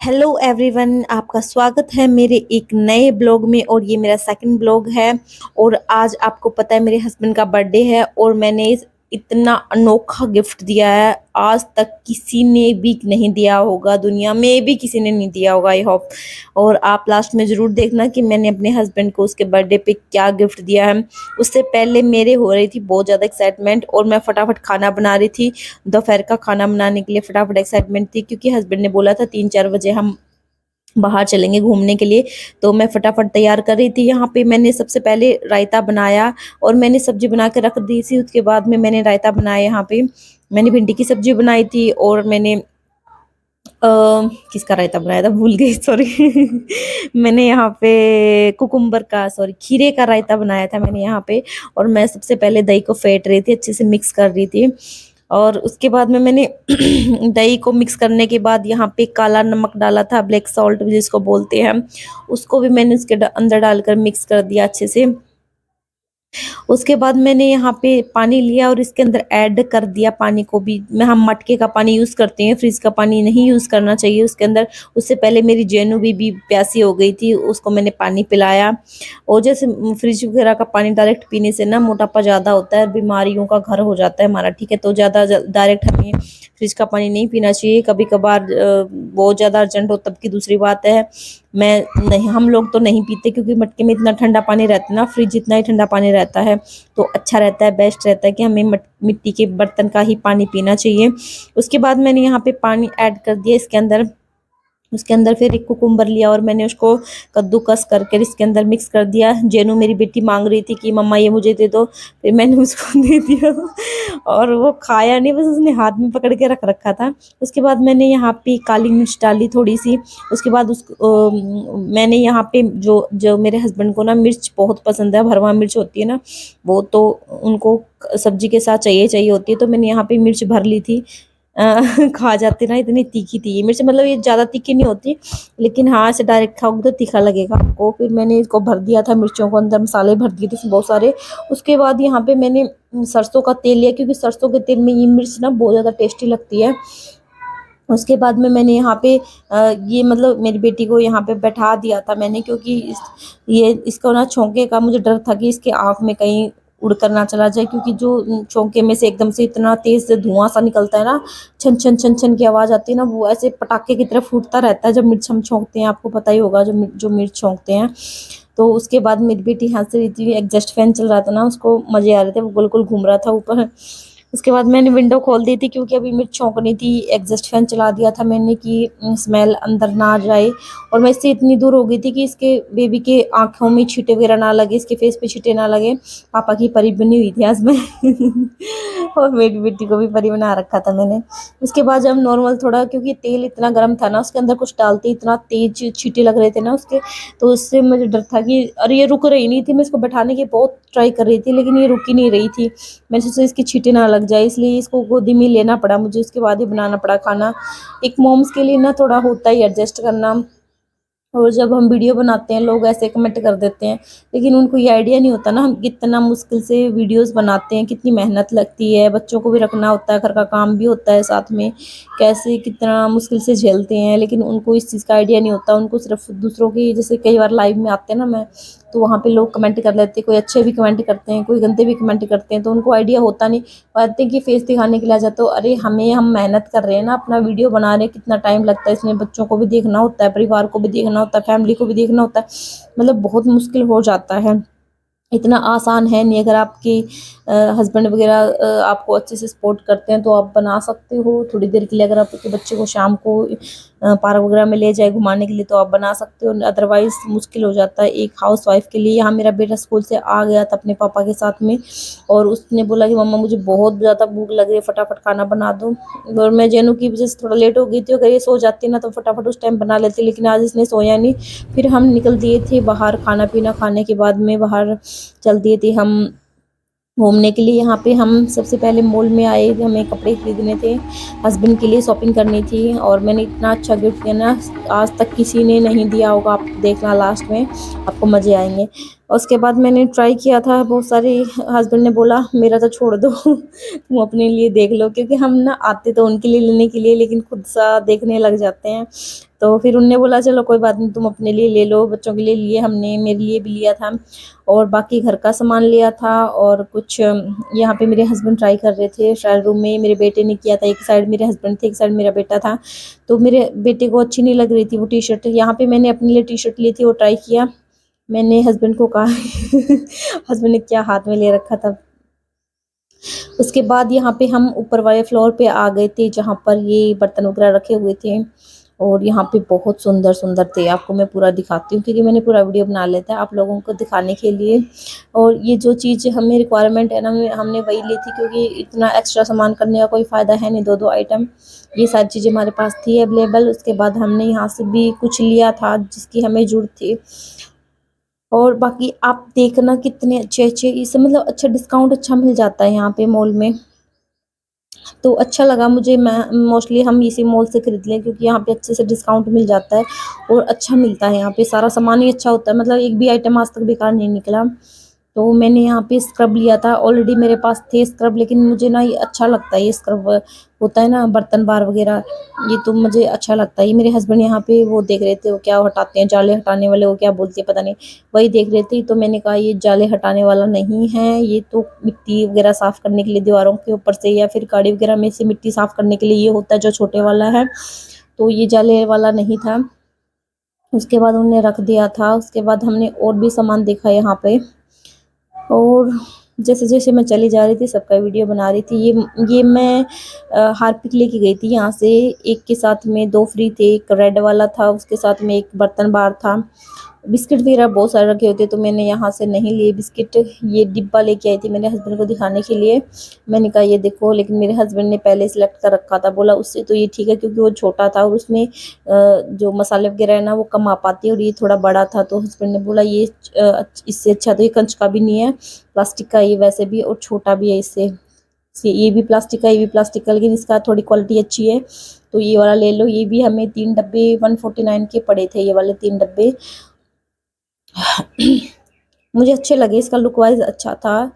Hello everyone, आपका स्वागत है मेरे एक नए ब्लॉग में। और ये मेरा सेकंड ब्लॉग है। और आज आपको पता है मेरे हस्बैंड का बर्थडे है और मैंने इतना अनोखा गिफ्ट दिया है, आज तक किसी ने भी नहीं दिया होगा, दुनिया में भी किसी ने नहीं दिया होगा, आई होप। और आप लास्ट में ज़रूर देखना कि मैंने अपने हस्बैंड को उसके बर्थडे पे क्या गिफ्ट दिया है। उससे पहले मेरे हो रही थी बहुत ज़्यादा एक्साइटमेंट और मैं फटाफट खाना बना रही थी। दोपहर का खाना बनाने के लिए फटाफट एक्साइटमेंट थी, क्योंकि हस्बैंड ने बोला था 3-4 बजे हम बाहर चलेंगे घूमने के लिए। तो मैं फटाफट तैयार कर रही थी। यहाँ पे मैंने सबसे पहले रायता बनाया और मैंने सब्जी बना के रख दी थी। उसके बाद में मैंने रायता बनाया। यहाँ पे मैंने भिंडी की सब्जी बनाई थी और मैंने किसका रायता बनाया था भूल गई, सॉरी। मैंने यहाँ पे कुकुम्बर का, सॉरी, खीरे का रायता बनाया था मैंने यहाँ पे। और मैं सबसे पहले दही को फेंट रही थी, अच्छे से मिक्स कर रही थी। और उसके बाद में मैंने दही को मिक्स करने के बाद यहाँ पे काला नमक डाला था, ब्लैक सॉल्ट जिसको बोलते हैं, उसको भी मैंने उसके अंदर डालकर मिक्स कर दिया अच्छे से। उसके बाद मैंने यहाँ पे पानी लिया और इसके अंदर ऐड कर दिया पानी को भी। मैं हम मटके का पानी यूज़ करते हैं, फ्रिज का पानी नहीं यूज़ करना चाहिए उसके अंदर। उससे पहले मेरी जेनू भी प्यासी हो गई थी, उसको मैंने पानी पिलाया। और जैसे फ्रिज वगैरह का पानी डायरेक्ट पीने से ना मोटापा ज़्यादा होता है, बीमारियों का घर हो जाता है हमारा, ठीक है। तो ज़्यादा डायरेक्ट हमें फ्रिज का पानी नहीं पीना चाहिए। कभी कभार बहुत ज़्यादा अर्जेंट हो तब की दूसरी बात है। मैं नहीं, हम लोग तो नहीं पीते, क्योंकि मटके में इतना ठंडा पानी रहता है ना, फ्रिज जितना ही ठंडा पानी रहता है तो अच्छा रहता है, बेस्ट रहता है कि हमें मिट्टी के बर्तन का ही पानी पीना चाहिए। उसके बाद मैंने यहाँ पे पानी ऐड कर दिया इसके अंदर। उसके अंदर फिर एक कुकुम्बर लिया और मैंने उसको कद्दूकस करके इसके अंदर मिक्स कर दिया। जेनू मेरी बेटी मांग रही थी कि मम्मा ये मुझे दे दो, फिर मैंने उसको दे दिया। और वो खाया नहीं, बस उसने हाथ में पकड़ के रख रखा था। उसके बाद मैंने यहाँ पे काली मिर्च डाली थोड़ी सी। उसके बाद मैंने यहाँ पे जो जो मेरे हस्बैंड को ना मिर्च बहुत पसंद है, भरवा मिर्च होती है ना, वो तो उनको सब्जी के साथ चाहिए चाहिए होती है। तो मैंने यहाँ पे मिर्च भर ली थी। खा जाते ना, इतनी तीखी थी ये मिर्च, मतलब ये ज़्यादा तीखी नहीं होती, लेकिन हाँ ऐसे डायरेक्ट खाओगे तो तीखा लगेगा आपको। फिर मैंने इसको भर दिया था मिर्चों को, अंदर मसाले भर दिए थे बहुत सारे। उसके बाद यहाँ पे मैंने सरसों का तेल लिया, क्योंकि सरसों के तेल में ये मिर्च ना बहुत ज़्यादा टेस्टी लगती है। उसके बाद में मैंने यहाँ पे ये मतलब मेरी बेटी को यहाँ पे बैठा दिया था मैंने, क्योंकि ये इसको ना छौंके का मुझे डर था कि इसके आँख में कहीं उड़कर ना चला जाए, क्योंकि जो छौंके में से एकदम से इतना तेज से धुआं सा निकलता है ना, छन छन छन छन की आवाज़ आती है ना, वो ऐसे पटाखे की तरह फूटता रहता है जब मिर्च हम छौंकते हैं। आपको पता ही होगा जो मिर्च छौंकते हैं। तो उसके बाद मेरी बेटी हंस रही थी, एग्जस्ट फैन चल रहा था ना, उसको मजे आ रहे थे, वो गोल गोल घूम रहा था ऊपर। उसके बाद मैंने विंडो खोल दी थी, क्योंकि अभी मिर्च छौंकनी थी। एग्जस्ट फैन चला दिया था मैंने कि स्मेल अंदर ना आ जाए। और मैं इससे इतनी दूर हो गई थी कि इसके बेबी के आंखों में छींटे वगैरह ना लगे, इसके फेस पे छींटे ना लगे। पापा की परी बनी हुई थी आज मैं। और मेरी बेटी को भी परी बना रखा था मैंने। उसके बाद जब नॉर्मल थोड़ा, क्योंकि तेल इतना गर्म था ना, उसके अंदर कुछ डालते इतना तेज छींटे लग रहे थे ना उसके, तो उससे मुझे डर था कि अरे ये रुक रही नहीं थी। मैं इसको बैठाने की बहुत ट्राई कर रही थी, लेकिन ये रुक ही नहीं रही थी। मैंने सोचा इसकी छींटे ना लग जाए, इसलिए इसको गोदी में लेना पड़ा मुझे। उसके बाद ही बनाना पड़ा खाना। एक मॉम्स के लिए ना थोड़ा होता ही एडजस्ट करना। और जब हम वीडियो बनाते हैं लोग ऐसे कमेंट कर देते हैं, लेकिन उनको ये आइडिया नहीं होता ना हम कितना मुश्किल से वीडियोस बनाते हैं, कितनी मेहनत लगती है, बच्चों को भी रखना होता है, घर का काम भी होता है साथ में, कैसे कितना मुश्किल से झेलते हैं। लेकिन उनको इस चीज़ का आइडिया नहीं होता। उनको सिर्फ दूसरों की, जैसे कई बार लाइव में आते हैं ना मैं, तो वहाँ पे लोग कमेंट कर लेते हैं, कोई अच्छे भी कमेंट करते हैं, कोई गंदे भी कमेंट करते हैं, तो उनको आइडिया होता नहीं। कहते हैं कि फेस दिखाने के लिए आ जाते हो, अरे हम मेहनत कर रहे हैं ना, अपना वीडियो बना रहे हैं, कितना टाइम लगता है इसमें, बच्चों को भी देखना होता है, परिवार को भी देखना होता है, फैमिली को भी देखना होता है, मतलब बहुत मुश्किल हो जाता है। इतना आसान है नहीं। अगर आपके हस्बैंड वगैरह आपको अच्छे से सपोर्ट करते हैं तो आप बना सकते हो थोड़ी देर के लिए। अगर आपके बच्चे को शाम को पार्क वगैरह में ले जाए घुमाने के लिए तो आप बना सकते हो, अदरवाइज मुश्किल हो जाता है एक हाउस वाइफ के लिए। यहाँ मेरा बेटा स्कूल से आ गया था अपने पापा के साथ में, और उसने बोला कि मम्मा मुझे बहुत ज़्यादा भूख लग रही है, फटाफट खाना बना दो। और मैं जेनू की वजह से थोड़ा लेट हो गई थी, अगर ये सो जाती ना तो फटाफट उस टाइम बना लेती, लेकिन आज इसने सोया नहीं। फिर हम निकल दिए थे बाहर, खाना पीना खाने के बाद में बाहर चल दिए थे हम घूमने के लिए। यहाँ पे हम सबसे पहले मॉल में आए, हमें कपड़े खरीदने थे, हस्बैंड के लिए शॉपिंग करनी थी। और मैंने इतना अच्छा गिफ्ट दिया ना, आज तक किसी ने नहीं दिया होगा, आप देखना लास्ट में आपको मज़े आएंगे। और उसके बाद मैंने ट्राई किया था बहुत सारे, हस्बैंड ने बोला मेरा तो छोड़ दो, तुम अपने लिए देख लो, क्योंकि हम ना आते तो उनके लिए लेने के लिए, लेकिन खुद सा देखने लग जाते हैं। तो फिर उनने बोला चलो कोई बात नहीं, तुम अपने लिए ले लो, बच्चों के लिए लिए हमने, मेरे लिए भी लिया था और बाकी घर का सामान लिया था। और कुछ यहाँ पे मेरे हस्बैंड ट्राई कर रहे थे ट्रायल रूम में, मेरे बेटे ने किया था, एक साइड मेरे हस्बैंड थे, एक साइड मेरा बेटा था। तो मेरे बेटे को अच्छी नहीं लग रही थी वो टी शर्ट, यहाँ पे मैंने अपने लिए टी शर्ट ली थी और ट्राई किया। मैंने हस्बैंड को कहा हस्बैंड ने क्या हाथ में ले रखा था। उसके बाद यहाँ पे हम ऊपर वाले फ्लोर पे आ गए थे जहाँ पर ये बर्तन वगैरह रखे हुए थे और यहाँ पे बहुत सुंदर सुंदर थे। आपको मैं पूरा दिखाती हूँ क्योंकि मैंने पूरा वीडियो बना लेता है आप लोगों को दिखाने के लिए। और ये जो चीज़ हमें रिक्वायरमेंट है ना, हमने वही ली थी क्योंकि इतना एक्स्ट्रा सामान करने का कोई फ़ायदा है नहीं, दो दो आइटम, ये सारी चीज़ें हमारे पास थी अवेलेबल। उसके बाद हमने यहाँ से भी कुछ लिया था जिसकी हमें ज़रूरत थी। और बाकी आप देखना कितने अच्छे अच्छे इसे मतलब अच्छा डिस्काउंट अच्छा मिल जाता है यहाँ पे मॉल में। तो अच्छा लगा मुझे, मैं मोस्टली हम इसी मॉल से खरीद लें क्योंकि यहाँ पे अच्छे से डिस्काउंट मिल जाता है और अच्छा मिलता है। यहाँ पे सारा सामान ही अच्छा होता है, मतलब एक भी आइटम आज तक बेकार नहीं निकला। तो मैंने यहाँ पे स्क्रब लिया था, ऑलरेडी मेरे पास थे स्क्रब, लेकिन मुझे ना ये अच्छा लगता है, ये स्क्रब होता है ना बर्तन बार वगैरह, ये तो मुझे अच्छा लगता है। ये मेरे हस्बैंड यहाँ पे वो देख रहे थे, वो क्या हटाते हैं जाले हटाने वाले, वो क्या बोलते हैं पता नहीं, वही देख रहे थे। तो मैंने कहा ये जाले हटाने वाला नहीं है, ये तो मिट्टी वगैरह साफ़ करने के लिए दीवारों के ऊपर से या फिर गाड़ी वगैरह में से मिट्टी साफ़ करने के लिए ये होता है जो छोटे वाला है, तो ये जाले वाला नहीं था। उसके बाद उन्होंने रख दिया था। उसके बाद हमने और भी सामान देखा यहाँ पे, और जैसे जैसे मैं चली जा रही थी सबका वीडियो बना रही थी। ये मैं हारपिक लेके गई थी यहाँ से, एक के साथ में दो फ्री थे, एक रेड वाला था, उसके साथ में एक बर्तन बार था। बिस्किट वगैरह बहुत सारे रखे होते तो मैंने यहाँ से नहीं लिए बिस्किट, ये डिब्बा लेके आई थी मेरे हस्बैंड को दिखाने के लिए। मैंने कहा ये देखो, लेकिन मेरे हस्बैंड ने पहले सेलेक्ट कर रखा था, बोला उससे तो ये ठीक है क्योंकि वो छोटा था और उसमें जो मसाले वगैरह है ना वो कम आ पाती है, और ये थोड़ा बड़ा था। तो हस्बैंड ने बोला ये इससे अच्छा तो ये कंच का भी नहीं है, प्लास्टिक का ये वैसे भी, और छोटा भी है इससे, ये भी प्लास्टिक का, ये भी प्लास्टिक का, लेकिन इसका थोड़ी क्वालिटी अच्छी है तो ये वाला ले लो। ये भी हमें 3 डब्बे 149 के पड़े थे, ये वाले 3 डब्बे। मुझे अच्छे लगे, इसका लुक वाइज अच्छा था।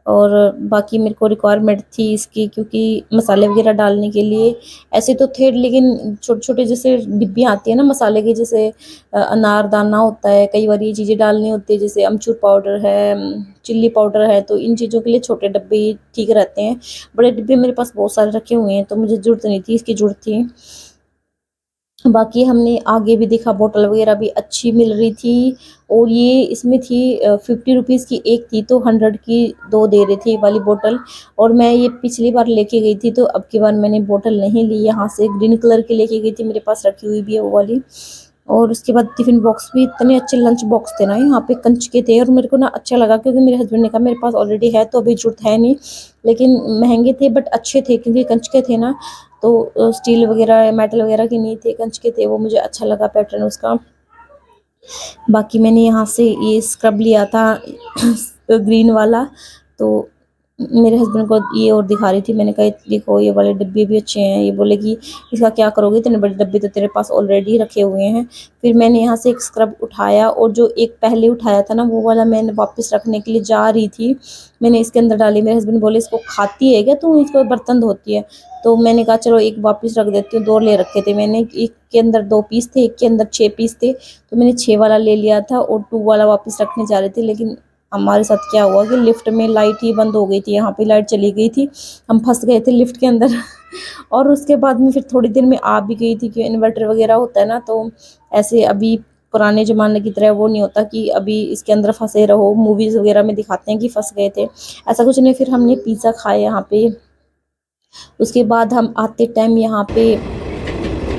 और बाकी मेरे को रिक्वायरमेंट थी इसकी क्योंकि मसाले वगैरह डालने के लिए, ऐसे तो थे लेकिन छोटे छोटे जैसे डिब्बियाँ आती है ना मसाले की, जैसे अनारदाना होता है, कई बार ये चीज़ें डालनी होती है, जैसे अमचूर पाउडर है, चिल्ली पाउडर है, तो इन चीज़ों के लिए छोटे डब्बे ही ठीक रहते हैं। बड़े डिब्बे मेरे पास बहुत सारे रखे हुए हैं तो मुझे ज़रूरत नहीं थी, इसकी ज़रूरत थी। बाकी हमने आगे भी देखा, बोतल वगैरह भी अच्छी मिल रही थी। और ये इसमें थी 50 रुपीज़ की एक थी, तो 100 की दो दे रहे थे ये वाली बोतल। और मैं ये पिछली बार लेके गई थी तो अब की बार मैंने बोतल नहीं ली, यहाँ से ग्रीन कलर की लेके गई थी, मेरे पास रखी हुई भी है वो वाली। और उसके बाद टिफ़िन बॉक्स भी इतने अच्छे लंच बॉक्स थे ना, यहाँ पे कंच के थे, और मेरे को ना अच्छा लगा क्योंकि मेरे हस्बैंड ने कहा मेरे पास ऑलरेडी है तो अभी ज़रूरत है नहीं, लेकिन महंगे थे बट अच्छे थे क्योंकि कंच के थे ना, तो स्टील वगैरह मेटल वगैरह के नहीं थे, कंच के थे, वो मुझे अच्छा लगा पैटर्न उसका। बाकी मैंने यहाँ से ये स्क्रब लिया था ग्रीन वाला, तो मेरे हस्बैंड को ये और दिखा रही थी, मैंने कहा देखो ये वाले डब्बे भी अच्छे हैं, ये बोले कि इसका क्या करोगे, इतने बड़े डब्बे तो तेरे पास ऑलरेडी रखे हुए हैं। फिर मैंने यहाँ से एक स्क्रब उठाया, और जो एक पहले उठाया था ना वो वाला मैंने वापस रखने के लिए जा रही थी, मैंने इसके अंदर डाली। मेरे हस्बैंड बोले इसको खाती है क्या तू, इसको बर्तन धोती है, तो मैंने कहा चलो एक वापस रख देती हूँ, दो ले रखे थे मैंने, एक के अंदर 2 पीस थे, एक के अंदर 6 पीस थे, तो मैंने 6 वाला ले लिया था और 2 वाला वापस रखने जा रहे थे। लेकिन हमारे साथ क्या हुआ कि लिफ्ट में लाइट ही बंद हो गई थी, यहाँ पे लाइट चली गई थी, हम फंस गए थे लिफ्ट के अंदर और उसके बाद में फिर थोड़ी देर में आ भी गई थी कि इन्वर्टर वगैरह होता है ना, तो ऐसे अभी पुराने ज़माने की तरह वो नहीं होता कि अभी इसके अंदर फंसे रहो, मूवीज़ वगैरह में दिखाते हैं कि फंस गए थे, ऐसा कुछ नहीं। फिर हमने पिज़्ज़ा खाया यहाँ पे। उसके बाद हम आते टाइम यहाँ पे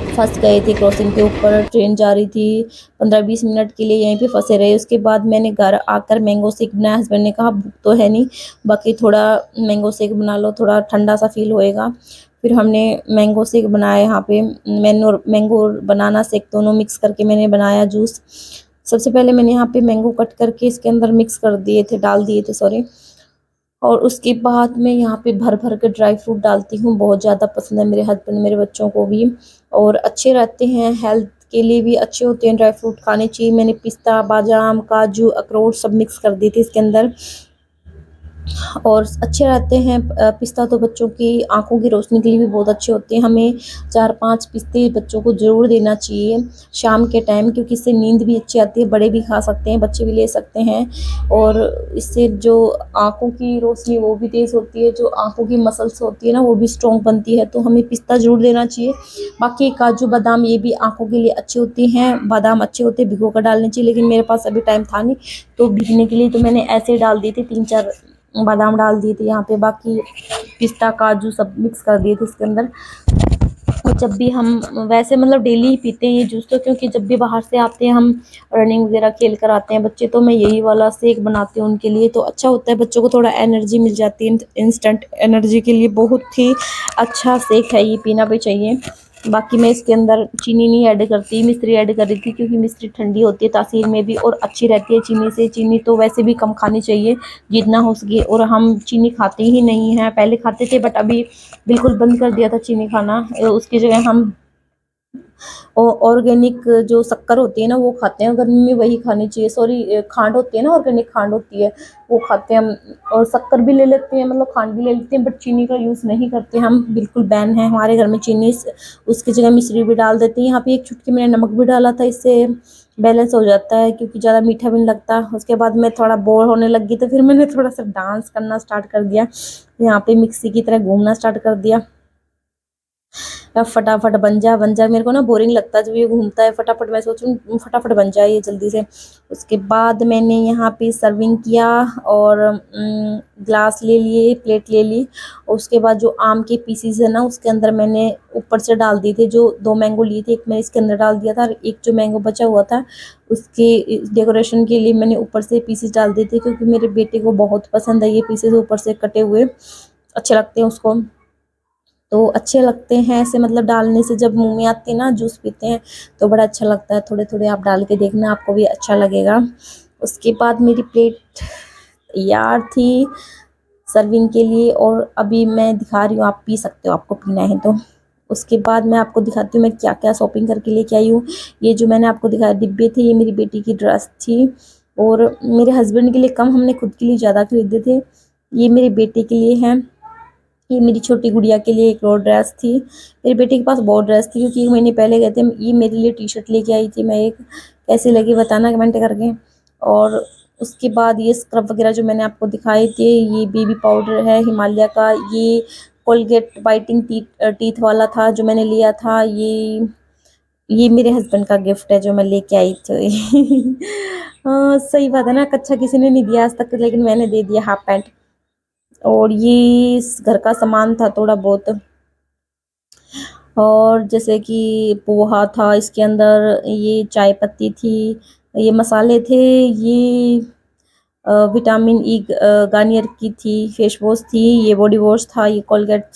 फंस गए थे, क्रॉसिंग के ऊपर ट्रेन जा रही थी, 15-20 मिनट के लिए यहीं पे फंसे रहे। उसके बाद मैंने घर आकर मैंगो शेक बनाया, हस्बैंड ने कहा भूख तो है नहीं, बाकी थोड़ा मैंगो शेक बना लो, थोड़ा ठंडा सा फील होएगा। फिर हमने मैंगो शेक बनाया यहाँ पे, मैंगो बनाना शेक दोनों मिक्स करके मैंने बनाया जूस। सबसे पहले मैंने यहाँ पे मैंगो कट करके इसके अंदर मिक्स कर दिए थे, डाल दिए थे सॉरी, और उसके बाद मैं यहाँ पे भर भर के ड्राई फ्रूट डालती हूँ, बहुत ज़्यादा पसंद है मेरे हस्बैंड मेरे बच्चों को भी, और अच्छे रहते हैं, हेल्थ के लिए भी अच्छे होते हैं, ड्राई फ्रूट खाने चाहिए। मैंने पिस्ता बादाम काजू अखरोट सब मिक्स कर दिए थे इसके अंदर। और अच्छे रहते हैं। पिस्ता तो बच्चों की आँखों की रोशनी के लिए भी बहुत अच्छे होते हैं। हमें 4-5 पिस्ते बच्चों को ज़रूर देना चाहिए शाम के टाइम, क्योंकि इससे नींद भी अच्छी आती है। बड़े भी खा सकते हैं, बच्चे भी ले सकते हैं, और इससे जो आँखों की रोशनी वो भी तेज़ होती है, जो आँखों की मसल्स होती है ना वो भी स्ट्रॉन्ग बनती है, तो हमें पिस्ता ज़रूर देना चाहिए। बाकी काजू बादाम ये भी आँखों के लिए अच्छे होते हैं, बादाम अच्छे होते हैं, भिगो कर डालने चाहिए, लेकिन मेरे पास अभी टाइम था नहीं, तो भीगने के लिए तो मैंने ऐसे ही डाल दिए थे, 3-4 बादाम डाल दिए थे यहाँ पे, बाकी पिस्ता काजू सब मिक्स कर दिए थे इसके अंदर। और जब भी हम वैसे मतलब डेली ही पीते हैं ये जूस, तो क्योंकि जब भी बाहर से आते हैं हम रनिंग वगैरह खेल कर आते हैं बच्चे, तो मैं यही वाला शेक बनाती हूँ उनके लिए, तो अच्छा होता है, बच्चों को थोड़ा एनर्जी मिल जाती है। इंस्टेंट एनर्जी के लिए बहुत ही अच्छा शेक है, ये पीना भी चाहिए। बाकी मैं इसके अंदर चीनी नहीं ऐड करती, मिश्री ऐड कर रही थी, क्योंकि मिश्री ठंडी होती है तासीर में भी और अच्छी रहती है चीनी से। चीनी तो वैसे भी कम खानी चाहिए जितना हो सके, और हम चीनी खाते ही नहीं हैं, पहले खाते थे बट अभी बिल्कुल बंद कर दिया था चीनी खाना। उसकी जगह हम ऑर्गेनिक जो शक्कर होती है ना वो खाते हैं, गर्मी में वही खानी चाहिए। सॉरी, खांड होती है ना, ऑर्गेनिक खांड होती है वो खाते हैं हम। और शक्कर भी ले लेते हैं, मतलब खांड भी ले लेते हैं, बट चीनी का यूज़ नहीं करते हम, बिल्कुल बैन है हमारे घर में चीनी। उसकी जगह मिश्री भी डाल देते हैं। यहाँ पे एक चुटकी मैंने नमक भी डाला था, इससे बैलेंस हो जाता है, क्योंकि ज़्यादा मीठा भी नहीं लगता। उसके बाद मैं थोड़ा बोर होने लगी, तो फिर मैंने थोड़ा सा डांस करना स्टार्ट कर दिया, यहाँ पे मिक्सी की तरह घूमना स्टार्ट कर दिया। अब फटाफट बन जा, मेरे को ना बोरिंग लगता है जब ये घूमता है, फटाफट मैं सोचूं फटाफट बन जाए ये जल्दी से। उसके बाद मैंने यहाँ पे सर्विंग किया, और ग्लास ले लिए, प्लेट ले ली। और उसके बाद जो आम के पीसीज है ना उसके अंदर मैंने ऊपर से डाल दिए थे। जो 2 मैंगो लिए थे, एक मैंने इसके अंदर डाल दिया था, और एक जो मैंगो बचा हुआ था उसके डेकोरेशन के लिए मैंने ऊपर से पीसेस डाल दिए थे, क्योंकि मेरे बेटे को बहुत पसंद है ये पीसेस ऊपर से कटे हुए, अच्छे लगते हैं उसको। तो अच्छे लगते हैं ऐसे, मतलब डालने से जब मुंह में आते हैं ना, जूस पीते हैं तो बड़ा अच्छा लगता है। थोड़े थोड़े आप डाल के देखना, आपको भी अच्छा लगेगा। उसके बाद मेरी प्लेट तैयार थी सर्विंग के लिए, और अभी मैं दिखा रही हूँ, आप पी सकते हो आपको पीना है तो। उसके बाद मैं आपको दिखाती हूँ मैं क्या क्या शॉपिंग करके लेके आई हूँ। ये जो मैंने आपको दिखाया डिब्बे थे, ये मेरी बेटी की ड्रेस थी, और मेरे हस्बैंड के लिए कम, हमने खुद के लिए ज़्यादा खरीदे थे। ये मेरे बेटे के लिए हैं, ये मेरी छोटी गुड़िया के लिए एक और ड्रेस थी। मेरे बेटे के पास बहुत ड्रेस थी, क्योंकि 1 महीने पहले गए थे। ये मेरे लिए टी शर्ट लेके आई थी मैं एक, कैसी लगी बताना कमेंट करके। और उसके बाद ये स्क्रब वगैरह जो मैंने आपको दिखाए थे, ये बेबी पाउडर है हिमालय का, ये कोलगेट वाइटिंग टीथ वाला था जो मैंने लिया था। ये मेरे हस्बैंड का गिफ्ट है जो मैं लेके आई थी। हाँ सही बात है ना, कच्चा किसी ने नहीं दिया आज तक, लेकिन मैंने दे दिया हाफ पैंट। और ये इस घर का सामान था थोड़ा बहुत, और जैसे कि पोहा था इसके अंदर, ये चाय पत्ती थी, ये मसाले थे, ये विटामिन ई गार्नियर की थी फेस वॉश थी, ये बॉडी वॉश था, ये कोलगेट